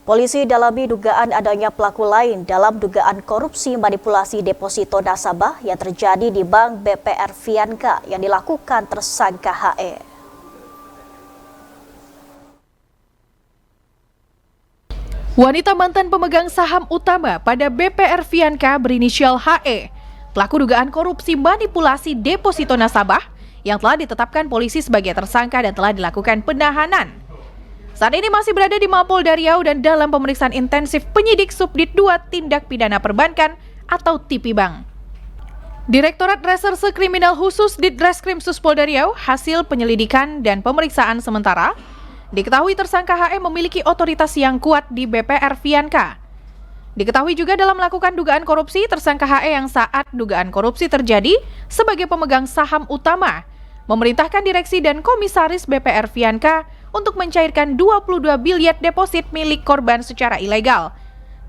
Polisi dalami dugaan adanya pelaku lain dalam dugaan korupsi manipulasi deposito nasabah yang terjadi di Bank BPR Vianca yang dilakukan tersangka HE. Wanita mantan pemegang saham utama pada BPR Vianca berinisial HE, pelaku dugaan korupsi manipulasi deposito nasabah yang telah ditetapkan polisi sebagai tersangka dan telah dilakukan penahanan. Saat ini masih berada di Mapolda Riau dan dalam pemeriksaan intensif penyidik Subdit 2 Tindak Pidana Perbankan atau Tipibang. Direktorat Reserse Kriminal Khusus Ditreskrim Suspolda Riau hasil penyelidikan dan pemeriksaan sementara diketahui tersangka HE memiliki otoritas yang kuat di BPR Vianca. Diketahui juga dalam melakukan dugaan korupsi, tersangka HE yang saat dugaan korupsi terjadi sebagai pemegang saham utama memerintahkan direksi dan komisaris BPR Vianca untuk mencairkan 22 biliet deposit milik korban secara ilegal,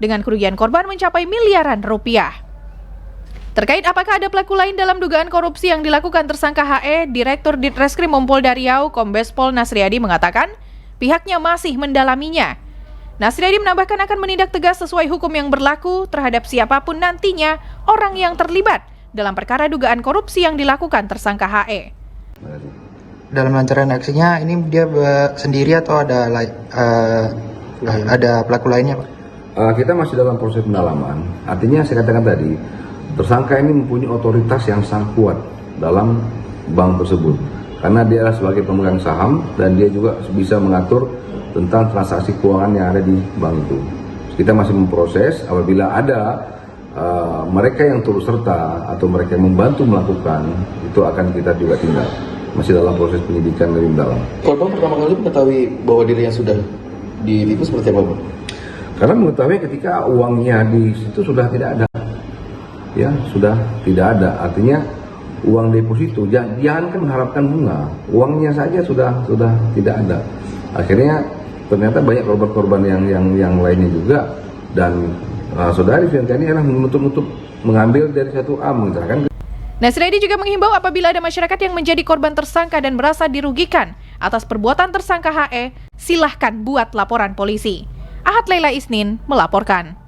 dengan kerugian korban mencapai miliaran rupiah. Terkait apakah ada pelaku lain dalam dugaan korupsi yang dilakukan tersangka HE, Direktur Ditreskrim Polda Riau, Kombes Pol Nasriadi mengatakan pihaknya masih mendalaminya. Nasriadi menambahkan akan menindak tegas sesuai hukum yang berlaku terhadap siapapun nantinya orang yang terlibat dalam perkara dugaan korupsi yang dilakukan tersangka HE. Dalam lancaran aksinya ini dia sendiri atau ada pelaku lainnya, Pak? Kita masih dalam proses pendalaman. Artinya saya katakan tadi, tersangka ini mempunyai otoritas yang sangat kuat dalam bank tersebut. Karena dia sebagai pemegang saham dan dia juga bisa mengatur tentang transaksi keuangan yang ada di bank itu. Kita masih memproses apabila ada mereka yang turut serta atau mereka yang membantu melakukan, itu akan kita juga tindak. Masih dalam proses penyidikan lebih mendalam. Korban pertama kali mengetahui bahwa dirinya sudah ditipu seperti apa, Pak? Karena mengetahui ketika uangnya di situ sudah tidak ada, ya sudah tidak ada. Artinya uang deposito, jangan kan mengharapkan bunga, uangnya saja sudah tidak ada. Akhirnya ternyata banyak korban-korban yang lainnya juga, dan saudari Vianca ini adalah menutup mengambil dari satu A mengatakan. Nasriadi juga menghimbau apabila ada masyarakat yang menjadi korban tersangka dan merasa dirugikan atas perbuatan tersangka HE, silahkan buat laporan polisi. Ahad Laila Isnin melaporkan.